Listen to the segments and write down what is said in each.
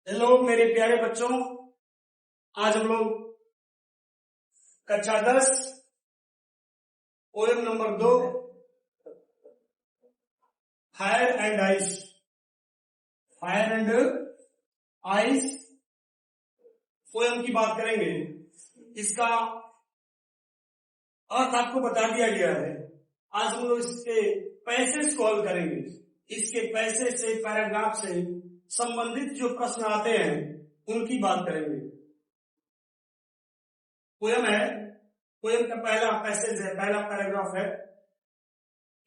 Hello मेरे प्यारे बच्चों, आज हम लोग कक्षा 10 poem number 2 fire and ice poem की बात करेंगे। इसका अर्थ आपको बता दिया गया है। आज हम लोग इसके पैसेज को हल करेंगे। इसके पैसे से, पैराग्राफ से संबंधित जो प्रश्न आते हैं उनकी बात करेंगे। पोयम है, पोयम का पहला पैसेज है, पहला पैराग्राफ है।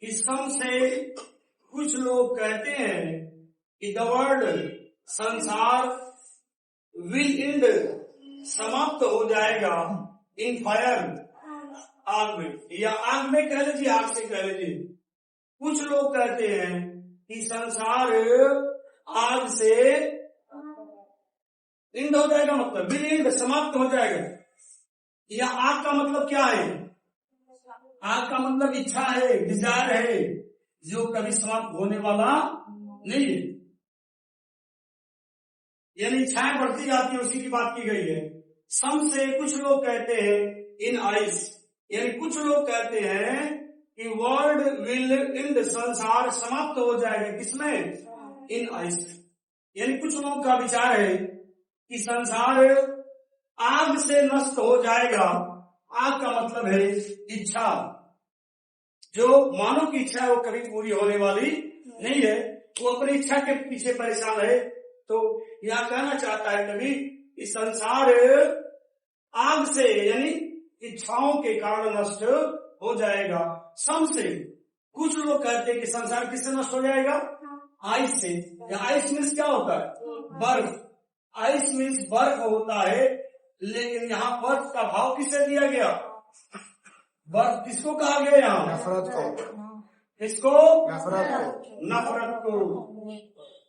इस सम से कुछ लोग कहते हैं कि द वर्ल्ड संसार विल एंड समाप्त हो जाएगा इन फायर, आग में, या आग में कह लीजिए, आग से कह लीजिए। कुछ लोग कहते हैं कि संसार आग से इंद हो जाएगा, मतलब विलीन समाप्त हो जाएगा। या आग का मतलब क्या है? आग का मतलब इच्छा है, डिजायर है, जो कभी समाप्त होने वाला नहीं है। यानी इच्छाएं बढ़ती जाती है, उसी की बात की गई है। सम से कुछ लोग कहते हैं इन आइस, यानी कुछ लोग कहते हैं कि वर्ल्ड विल एंड, संसार समाप्त हो जाएगा। किसमें? इन आइस। यानी कुछ लोगों का विचार है कि संसार आग से नष्ट हो जाएगा। आग का मतलब है इच्छा। जो मानव की इच्छा है वो कभी पूरी होने वाली नहीं है। वो अपनी इच्छा के पीछे परेशान है। तो यह कहना चाहता है कभी कि संसार आग से, यानी इच्छाओं के कारण नष्ट हो जाएगा। सम से कुछ लोग कहते हैं कि संसार किससे नष्ट हो जाएगा? आइस से। या आइस मीन्स क्या होता है? बर्फ। आइस मीन्स बर्फ होता है, लेकिन यहाँ बर्फ का भाव किसे दिया गया? बर्फ किसको कहा गया? यहाँ नफरत को। किसको? नफरत को।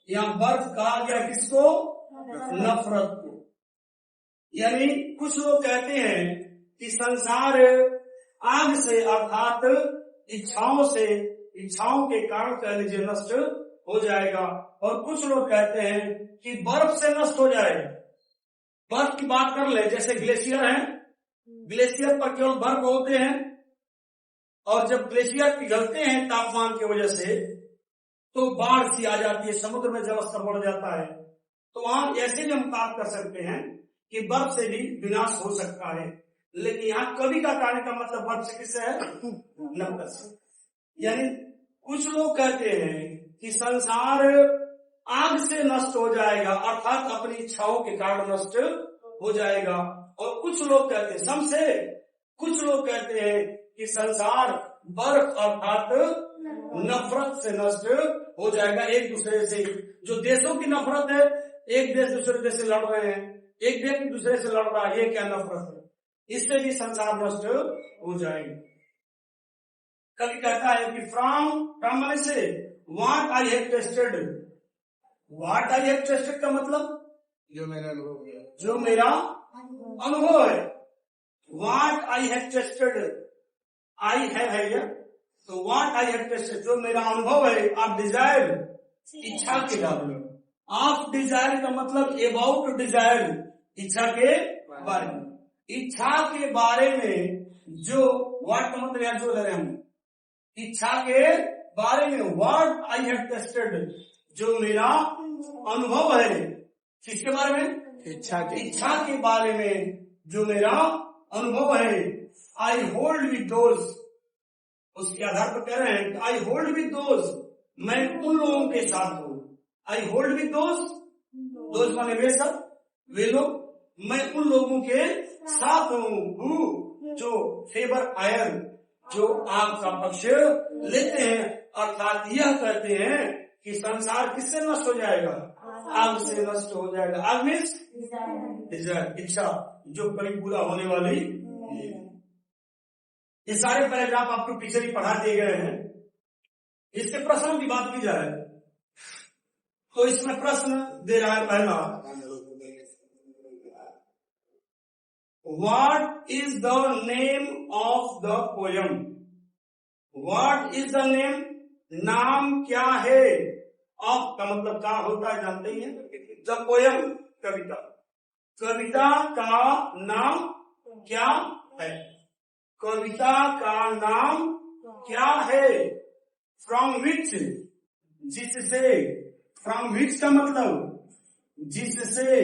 यहाँ बर्फ कहा गया किसको? नफरत को। यानी कुछ लोग कहते हैं कि संसार आग से, अर्थात इच्छाओं से, इच्छाओं के कारण कह लीजिए नष्ट हो जाएगा। और कुछ लोग कहते हैं कि बर्फ से नष्ट हो जाएगा। बर्फ की बात कर ले, जैसे ग्लेशियर है, ग्लेशियर पर केवल बर्फ होते हैं, और जब ग्लेशियर पिघलते हैं तापमान की वजह से तो बाढ़ सी आ जाती है, समुद्र में जल स्तर बढ़ जाता है। तो वहां ऐसे भी हम बात कर सकते हैं कि बर्फ से भी विनाश हो सकता है। लेकिन यहाँ कभी का कहने का मतलब बर्फ से किससे है? नफरत से। यानी कुछ लोग कहते हैं कि संसार आग से नष्ट हो जाएगा, अर्थात अपनी इच्छाओं के कारण नष्ट हो जाएगा। और कुछ लोग कहते हैं, सम से कुछ लोग कहते हैं कि संसार बर्फ अर्थात नफरत से नष्ट हो जाएगा। एक दूसरे से, जो देशों की नफरत है, एक देश दूसरे देश से लड़ रहे हैं, एक देश दूसरे से लड़ रहा है, ये क्या नफरत है? इससे भी संसार नष्ट हो जाएगा। कभी कहता है कि फ्रॉम से what I have tested. What I have tested का मतलब जो मेरा अनुभव है, जो मेरा अनुभव है। व्हाट आई हैव टेस्टेड, आई है ये, तो व्हाट आई हैव टेस्टेड, जो मेरा अनुभव है। आप डिजायर, इच्छा के बारे में। आप डिजायर का मतलब अबाउट डिजायर, इच्छा के बारे में। इच्छा के बारे में जो, व्हाट का मतलब जो ले रहे हैं, इच्छा के बारे में। व्हाट आई हैव टेस्टेड, जो मेरा अनुभव है। किसके बारे में? इच्छा के बारे में जो मेरा अनुभव है। आई होल्ड विद दोज, उसके आधार पर कह रहे हैं आई होल्ड विद दोज, मैं उन लोगों के साथ हूं। I hold with those, those माने वे सब, वे लोग, मैं उन लोगों के साथ हूं जो फेवर फायर, जो आग का पक्ष लेते हैं। अर्थात यह कहते हैं कि संसार किससे नष्ट हो जाएगा? आग से नष्ट हो जाएगा। आग मीन्स डिजायर, इच्छा, जो कभी पूरा होने वाली। ये सारे पैराग्राफ आपको पीछे भी पढ़ा दिए गए हैं। इसके प्रश्नों की बात की जाए तो इसमें प्रश्न दे रहा है पहला, what is the name of the poem. What is the name, नाम क्या है। ऑफ का मतलब क्या होता है जानते ही हैं? द पोयम, कविता। कविता का नाम क्या है? कविता का नाम क्या है? फ्रॉम विच, जिससे। फ्रॉम विच का मतलब जिससे।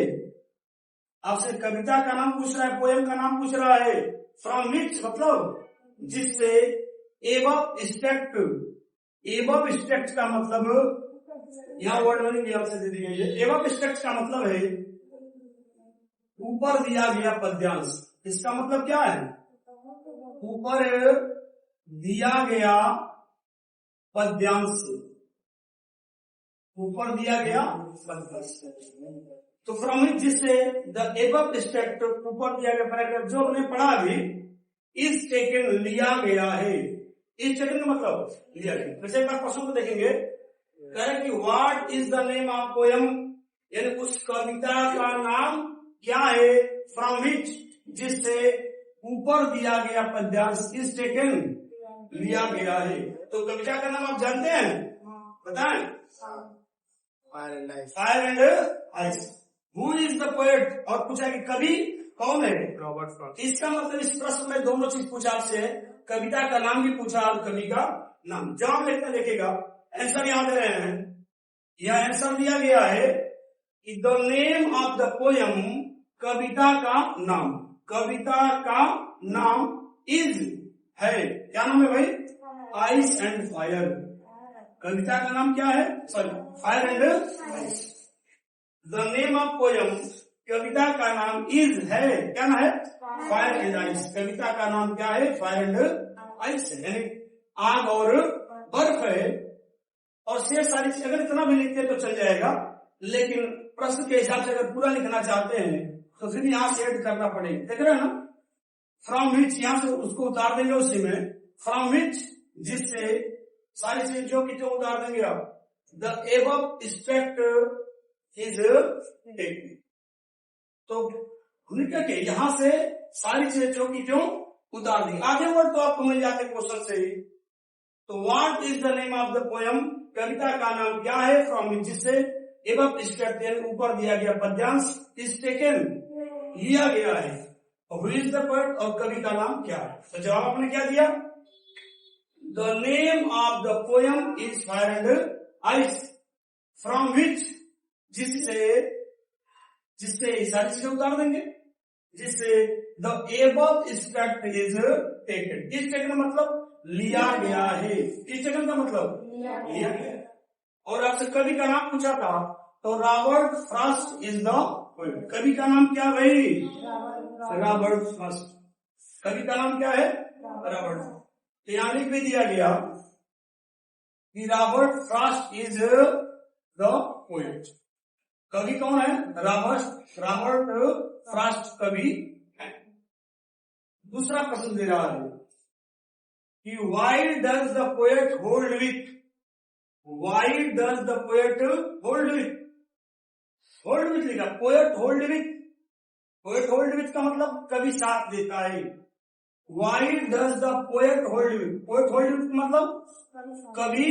आपसे कविता का नाम पूछ रहा है, पोएम का नाम पूछ रहा है। फ्रॉम विच मतलब जिससे। एबव स्टेक्ट, एबव स्टेक्ट का मतलब यहाँ वर्ड मीनिंग भी आपसे दे दी गई है। एबव स्टेक्ट का मतलब है ऊपर दिया गया पद्यांश। इसका मतलब क्या है? ऊपर दिया गया पद्यांश, ऊपर दिया गया पद्यांश। तो फ्रॉम इट, जिससे द एबव स्टेक्ट, ऊपर दिया गया पैराग्राफ जो हमने पढ़ा अभी, इज टेकन, लिया गया है। इज टेकन का मतलब लिया गया। वैसे एक बार क्वेश्चन को देखेंगे, कह रहे कि what is the name of poem, यानी उस कविता का नाम क्या है? फ्रॉम विच, जिससे ऊपर दिया गया पद्यांश, इज टेकन, लिया गया है। तो कविता का नाम आप जानते हैं? बताएं। Fire and ice. Fire and ice. Who is the poet? और पूछा कि कवि कौन है? Robert Frost. इसका मतलब इस प्रश्न में दोनों चीज पूछा आपसे, कविता का नाम भी पूछा और कवि का नाम। जवाब लिखना देखिएगा, आंसर यहां दे रहे हैं। यह आंसर दिया गया है कि the name of the poem, कविता का नाम, कविता का नाम इज है। क्या नाम है भाई? Ice and fire. कविता का नाम क्या है? Sorry, fire and ice. The name of poem, कविता का नाम इज है। क्या नाम है? Fire and ice. कविता का नाम क्या है? फायर एंड आइस, यानी आग और बर्फ है। और शेर सारी चीज अगर इतना भी लिखते तो चल जाएगा, लेकिन प्रश्न के हिसाब से अगर पूरा लिखना चाहते हैं तो फिर यहां से ऐड करना पड़ेगा। देख रहे हैं ना? फ्रॉम विच, यहां से उसको उतार देंगे उसी में। फ्रॉम विच, जिससे सारी चीज जो कि जो उतार देंगे आप। The above stacked is taken. तो क्या के यहां से सारी चीजें जो की जो उतार दी। आगे वर्ड तो आपको मिल जाते क्वेश्चन से ही। तो what is the name of the poem, कविता का नाम क्या है? फ्रॉम विच, जिससे एबव स्टेक्ट, ऊपर दिया गया पद्यांश, इज टेकन, लिया गया है। और हु इज द पोएट, और कवि का नाम क्या है? तो जवाब आपने क्या दिया? The name of the poem is fire and ice. From which, जिससे, जिससे सारी चीजें उतार देंगे, जिससे the above stacked is taken. Is taken मतलब लिया गया है। इस टेकन का मतलब लिया गया। और आपसे कवि का नाम पूछा था, तो Robert Frost is the poet. कवि का नाम क्या भाई? Robert Frost. कवि का नाम क्या है? रॉबर्ट। तो यहां लिख भी दिया गया कि Robert Frost is the poet. कवि कौन है? रॉबर्ट फ्रॉस्ट कवि है। दूसरा प्रश्न दे रहा है कि why does the poet hold with, why does the poet hold with, hold with लिखा, poet hold with. Poet hold with का मतलब कवि साथ देता है। Why does the poet hold with, poet hold with मतलब कवि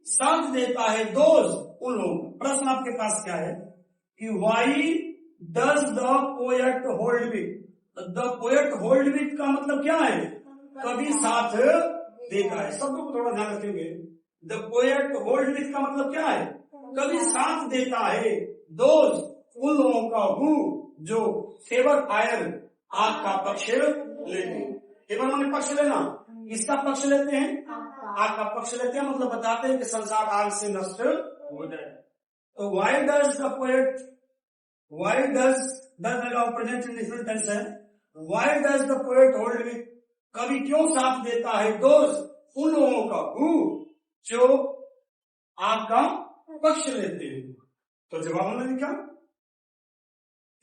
साथ देता है दोस्त, उन लोगों। प्रश्न आपके पास क्या है कि why does the poet hold with. The poet hold with का मतलब क्या है? कवि साथ देता है। शब्दों को थोड़ा ध्यान रखेंगे। द पोएट होल्ड विथ का मतलब क्या है? कवि साथ देता है दोस्त उन लोगों का, हु, जो फेवर फायर, आग का पक्ष लेते हैं। फेवर माने पक्ष लेना, किसका पक्ष लेते हैं? आग का पक्ष लेते हैं, मतलब बताते हैं कि संसार आग से नष्ट हो जाए। तो why does the poet, why does present indefinite tense है। Why does the poet hold with, कवि क्यों साथ देता है दोस्त उन लोगों का, हु, जो आग का पक्ष लेते हैं। तो जवाब हमने लिखा।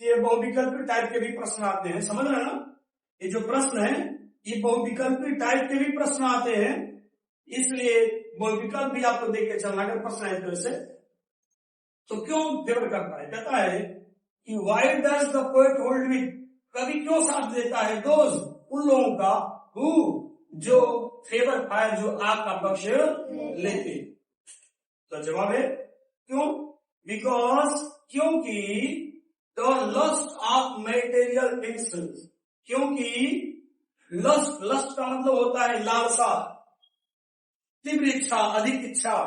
ये बहुविकल्पी टाइप के भी प्रश्न आते हैं, समझ रहे ना? ये जो प्रश्न है ये बहुविकल्पी टाइप के भी प्रश्न आते हैं, इसलिए बहुविकल्प भी आपको देख के चलना। अगर प्रश्न है तो इसे तो क्यों फेवर करता है? कहता है कि why does the poet hold with, कवि क्यों साथ देता है दोस्त उन लोगों का, हु, जो फेवर फायर, जो आग का पक्ष लेते। तो जवाब है क्यों? बिकॉज, क्योंकि the lust of material things, क्योंकि लस्ट, लस्ट का मतलब होता है लालसा, तीव्र इच्छा, अधिक इच्छा,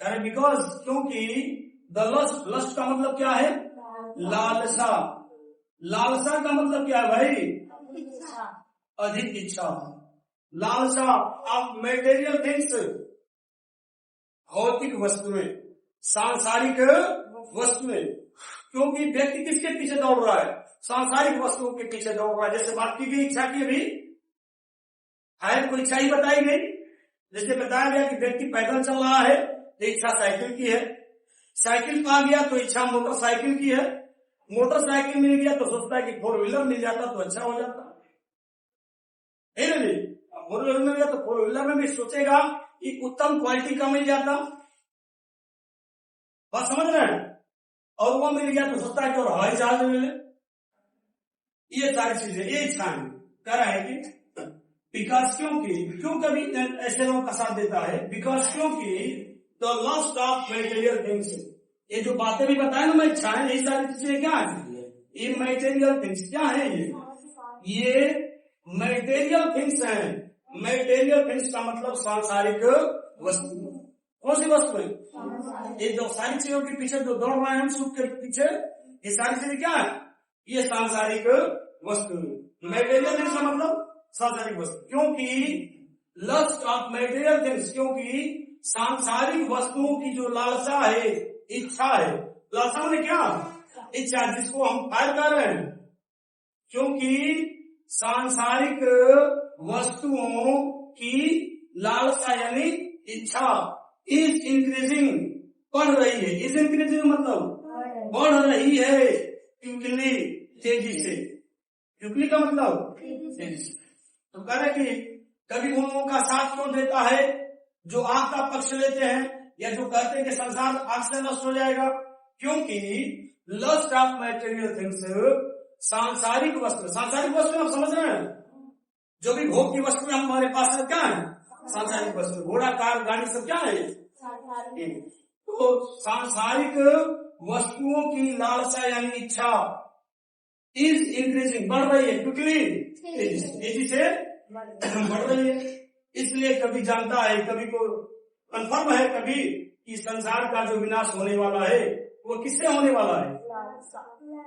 बिकॉज क्योंकि द लस्ट, लस्ट का मतलब क्या है? लालसा। लालसा का मतलब क्या है भाई? अधिक इच्छा। लालसा ऑफ मेटेरियल थिंग्स, भौतिक वस्तुएं, सांसारिक वस्तुएं। क्योंकि व्यक्ति किसके पीछे दौड़ रहा है? सांसारिक वस्तुओं के पीछे दौड़ रहा है। जैसे बात की गई इच्छा की, भी है कोई इच्छा ही बताई गई। जैसे बताया गया कि व्यक्ति पैदल चल रहा है तो इच्छा साइकिल की है, साइकिल पा गया तो इच्छा मोटरसाइकिल की है, मोटरसाइकिल मिल गया तो सोचता है कि 4 व्हीलर मिल जाता तो अच्छा हो जाता है ना जी। 4 व्हीलर मिल गया तो 4 व्हीलर में भी सोचेगा कि उत्तम क्वालिटी का मिल जाता, बात समझ रहे हैं। और वो मिल गया तो सोचता है कि और हवाई जहाज मिले। ये सारी चीजें, ये इच्छाएं कह रहा है कि बिकॉज, क्योंकि, क्यों कभी ऐसे लोगों का साथ देता है? बिकॉज क्योंकि the lust of material things, ये जो बातें भी बताए ना मैं इच्छाएं, ये सारी चीजें क्या है? ये मेटेरियल थिंग्स क्या है? ये मेटेरियल थिंग्स हैं। मेटेरियल थिंग्स का मतलब सांसारिक वस्तु। कौन सी वस्तु है? ये जो सारी चीजों के पीछे जो दौड़ रहे हैं हम, सुख के पीछे, ये सारी चीजें क्या है? ये सांसारिक वस्तु। मेटेरियल थिंग्स का मतलब सांसारिक वस्तु। क्योंकि लस्ट ऑफ मेटेरियल थिंग्स, क्योंकि सांसारिक वस्तुओं की जो लालसा है, इच्छा है। लालसा में क्या? इच्छा, जिसको हम फायर कर रहे हैं। क्योंकि सांसारिक वस्तुओं की लालसा यानी इच्छा इज इंक्रीजिंग, बढ़ रही है। इज इंक्रीजिंग मतलब बढ़ रही है, क्विकली, तेजी से। क्विकली का मतलब तेजी से। तो कह रहे कि कभी उन लोगों का साथ क्यों देता है जो आग का पक्ष लेते हैं, या जो कहते हैं कि संसार आग से नष्ट हो जाएगा? क्योंकि लस्ट ऑफ मैटेरियल थिंग्स, सांसारिक वस्तु। सांसारिक वस्तु आप समझ रहे हैं? जो भी भोग की वस्तु हमारे पास है, क्या है? सांसारिक वस्तु। घोड़ा, कार, गाड़ी सब क्या है? तो सांसारिक वस्तुओं की लालसा यानी इच्छा इज इंक्रीजिंग, बढ़ रही है, क्विकली, तेजी से बढ़ रही है। इसलिए कभी जानता है, कभी को कन्फर्म है कभी कि संसार का जो विनाश होने वाला है वो किससे होने वाला है?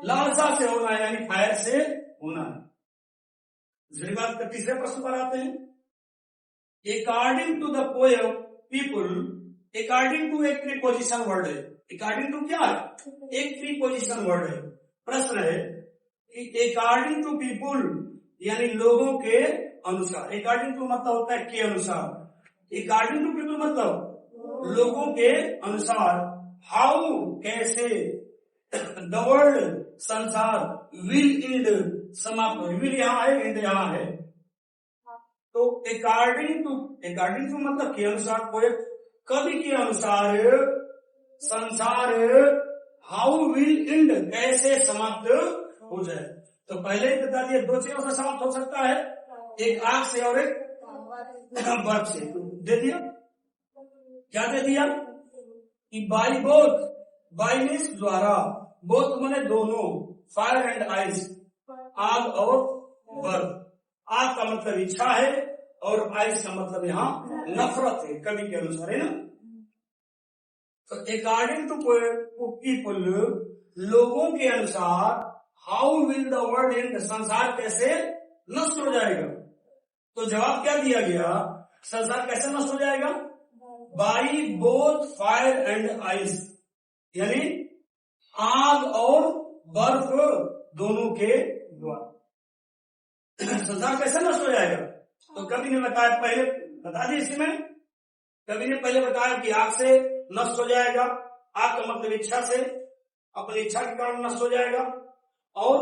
लालसा से होना है, यानी फायर से होना है। दूसरी बात का तीसरे प्रश्न पर आते हैं। According to the poem people, according to एक प्रीपोजिशन वर्ड है। अकॉर्डिंग टू क्या है? एक प्रीपोजिशन वर्ड है। प्रश्न है अकॉर्डिंग टू पीपुल यानी लोगों के अनुसार। अकॉर्डिंग टू मतलब होता है के अनुसार। अकॉर्डिंग टू पीपुल मतलब लोगों के अनुसार। हाउ कैसे, द वर्ल्ड संसार, विल एंड समाप्त। विल यहाँ है, एंड यहाँ है। तो अकॉर्डिंग टू मतलब के अनुसार, कवि के अनुसार संसार हाउ विल एंड, कैसे समाप्त हो जाए। तो पहले ही बता दिया, 2 चीजों से समाप्त हो सकता है, एक आग से और एक बर्फ से। दे दिया, क्या दे दिया कि बाई बोथ, बाई मीन्स द्वारा, बोथ माने दोनों, फायर एंड आइस, आग और बर्फ। आग का मतलब इच्छा है और आइस का मतलब यहाँ नफरत है, कवि के अनुसार, है ना। तो अकॉर्डिंग टू पीपल, लोगों के अनुसार, how will the world and, संसार कैसे नष्ट हो जाएगा। तो जवाब क्या दिया गया? संसार कैसे नष्ट हो जाएगा? By both fire and ice, यानी आग और बर्फ दोनों के द्वारा संसार कैसे नष्ट हो जाएगा। तो कवि ने बताया, पहले बता दी इसमें, कवि ने पहले बताया कि आग से नष्ट हो जाएगा। आग का मतलब इच्छा से, अपनी इच्छा के कारण नष्ट हो जाएगा। और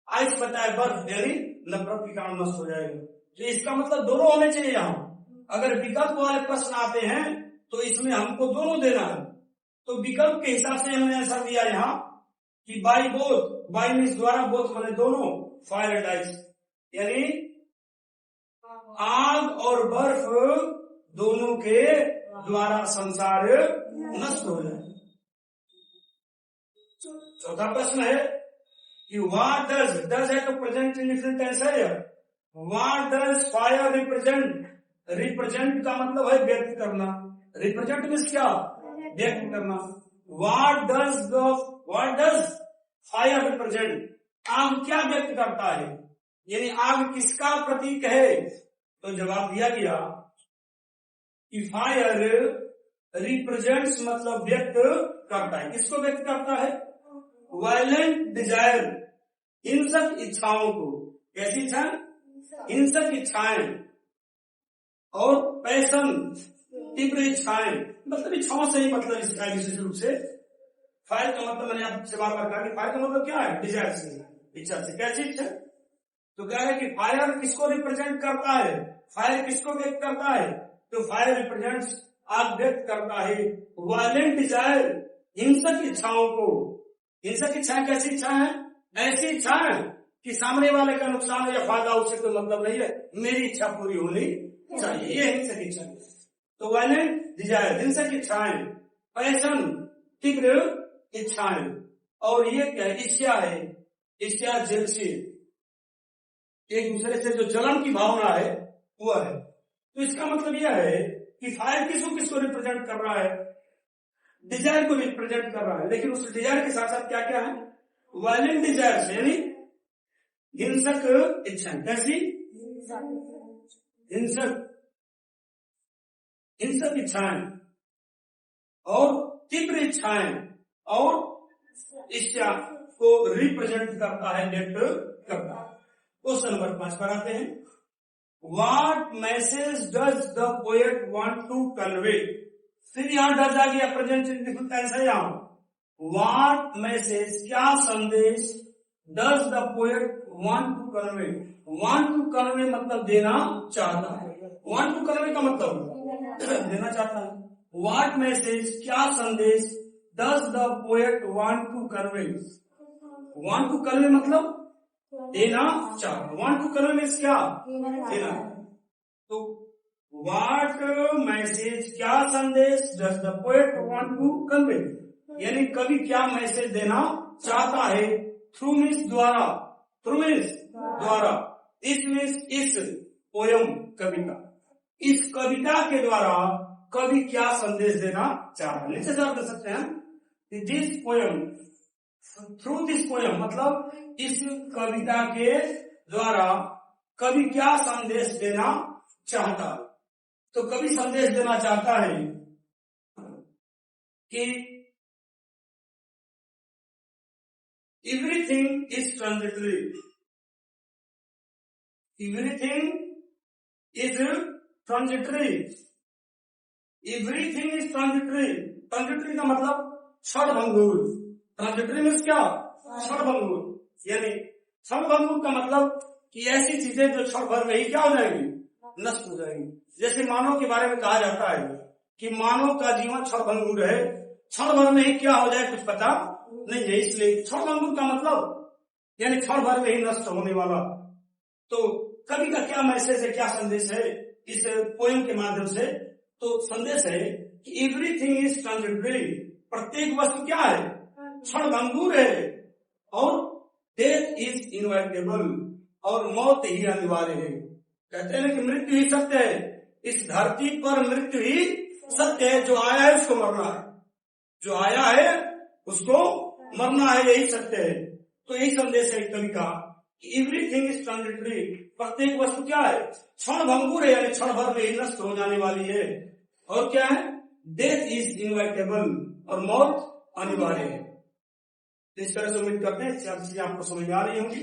आइस बताया बर्फ यानी नफरत के कारण नष्ट हो जाएगा। तो इसका मतलब दोनों होने चाहिए। यहाँ अगर विकल्प वाले प्रश्न आते हैं तो इसमें हमको दोनों देना है। तो विकल्प के हिसाब से हमने आंसर दिया यहाँ कि बाई बोथ, बाई मीन्स द्वारा, बोथ माने दोनों, फायर एंड आइस यानी आग और बर्फ दोनों के द्वारा संसार नष्ट हो जाए। चौथा प्रश्न है कि व्हाट डज है तो प्रेजेंट इंडिफिनिट टेंस है। What does fire represent? Represent का मतलब है व्यक्त करना। रिप्रेजेंट मीन्स क्या? व्यक्त करना। What does fire represent? आग क्या व्यक्त करता है, यानी आग किसका प्रतीक है? तो जवाब दिया गया कि फायर रिप्रेजेंट्स मतलब व्यक्त करता है। किसको व्यक्त करता है? वायलेंट डिजायर, हिंसक इच्छाओं को। कैसी इच्छा? हिंसक इच्छाएं। और पैशन, तीव्र इच्छाएं, मतलब इच्छाओं से ही मतलब इसका विशेष रूप से। फायर का मतलब मैंने आपसे बार बार कहा कि फायर का मतलब क्या है? डिजायर से, इच्छा से। कैसी इच्छा? तो कह रहे कि फायर किसको रिप्रेजेंट करता है? फायर किसको व्यक्त करता है? तो फायर रिप्रेजेंट्स, आग व्यक्त करता है वायलेंट डिजायर, हिंसक इच्छाओं को। हिंसक इच्छाएं कैसी इच्छा है? ऐसी इच्छा है कि सामने वाले का नुकसान या फायदा उससे तो मतलब नहीं है, मेरी इच्छा पूरी होनी चाहिए, ये हिंसक इच्छा है। तो वायलेंट डिजायर, हिंसक इच्छाएं, पैशन, तीव्र इच्छाएं। और ये क्या ईर्ष्या है? ईर्ष्या, जेलसी, एक दूसरे से जो जलन की भावना है वो है। तो इसका मतलब यह है कि फायर किसको रिप्रेजेंट कर रहा है? डिजायर को रिप्रेजेंट कर रहा है। लेकिन उस डिजायर के साथ साथ क्या क्या है? वायलेंट डिजायर, यानी हिंसक इच्छाएं। कैसी? हिंसक इच्छाएं और तीव्र इच्छाएं और ईर्ष्या को रिप्रेजेंट करता है, व्यक्त करता है। क्वेश्चन नंबर 5 पर आते हैं। What message does the poet want to convey? फिर यहां डज आ गया, प्रेजेंट इंडिफिनिट टेंस है यहां। What message, क्या संदेश, does the poet want to convey? Want to convey मतलब देना चाहता है। Want to convey का मतलब देना चाहता है। What message, क्या संदेश, does the poet want to convey? Want to convey मतलब देना चाहता। Want to convey मीन्स क्या? देना। तो व्हाट मैसेज, क्या संदेश, does the poet want to convey, यानी कवि क्या मैसेज देना चाहता है। थ्रू मीन्स द्वारा, थ्रू मीन्स द्वारा, दिस मीन्स इस, पोयम कविता, इस कविता के द्वारा कवि क्या संदेश देना चाहता है। नीचे से आप देख सकते हैं this poem, through this poem मतलब इस कविता के द्वारा कवि क्या संदेश देना चाहता है। तो कवि संदेश देना चाहता है कि everything is transitory, everything is transitory, everything is transitory. Transitory का मतलब क्षणभंगुर। ट्रांजिटरी मीन्स क्या? क्षणभंगुर, यानी क्षणभंगुर का मतलब कि ऐसी चीजें जो क्षण भर में ही क्या हो जाएगी? नष्ट हो जाएगी। जैसे मानव के बारे में कहा जाता है कि मानव का जीवन क्षणभंगुर है, क्षण भर में ही क्या हो जाए कुछ पता नहीं है। इसलिए क्षणभंगुर का मतलब यानी क्षण भर में ही नष्ट होने वाला। तो कवि का क्या मैसेज है, क्या संदेश है इस पोएम के माध्यम से? तो संदेश है कि एवरीथिंग इज ट्रांजिटरी, प्रत्येक वस्तु क्या है? क्षणभंगुर है, और डेथ इज इनवाइटेबल, और मौत ही अनिवार्य है। कहते हैं कि मृत्यु ही सत्य है, इस धरती पर मृत्यु ही सत्य है। जो आया है उसको मरना है, जो आया है उसको मरना है, यही सत्य है। तो यही संदेश है कवि का कि एवरीथिंग इज ट्रांजिटरी, प्रत्येक वस्तु क्या है? क्षणभंगुर है, यानी क्षण भर में ही नष्ट हो जाने वाली है। और क्या है? डेथ इज इनवाइटेबल, और मौत अनिवार्य है। इस तरह से उम्मीद करते हैं चीजें आपको समझ में आ रही होंगी।